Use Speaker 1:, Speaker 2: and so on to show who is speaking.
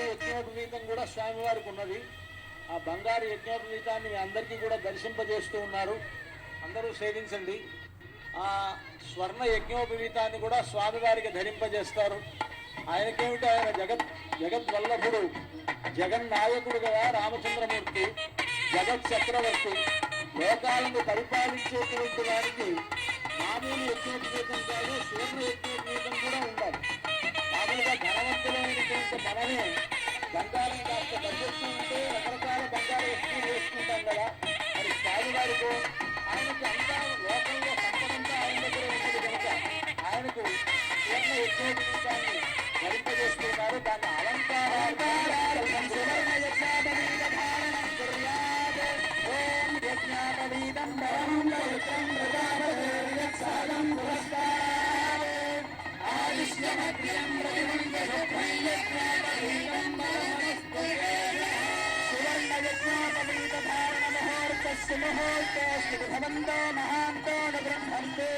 Speaker 1: యజ్ఞోపవీతం కూడా స్వామివారికి ఉన్నది. ఆ బంగారు యజ్ఞోపవీతాన్ని అందరికీ కూడా దర్శింపజేస్తూ ఉన్నారు. అందరూ సేవించండి. ఆ స్వర్ణ యజ్ఞోపవీతాన్ని కూడా స్వామివారికి ధరింపజేస్తారు. ఆయనకేమిటి, ఆయన జగద్వల్లభుడు, జగన్నాయకుడు కదా రామచంద్రమూర్తి, జగత్ చక్రవర్తి, లోకాలను పరిపాలించేటువంటి వారికి మామూలు యజ్ఞోపవీతం కాదు, సువర్ణ యజ్ఞోపవీతం కూడా ఉండాలి. మామూలుగా ధనవంతులైనటువంటి మనమే బంగారం కాస్త తగ్గిస్తూ ఉంటే రకరకాల బంగారు వస్తువులు వేసుకుంటాం కదా. మరి స్వామివారితో ఆయనకు అంతా లోకంలో సంపదంతా ఆయన దగ్గర ఉన్నది కనుక ఆయనకు సువర్ణ యజ్ఞోపవీతాన్ని ధరింపజేస్తున్నారు. దాన్ని ముహూర్తే భవంతో మహాంతో బ్రహ్మంతే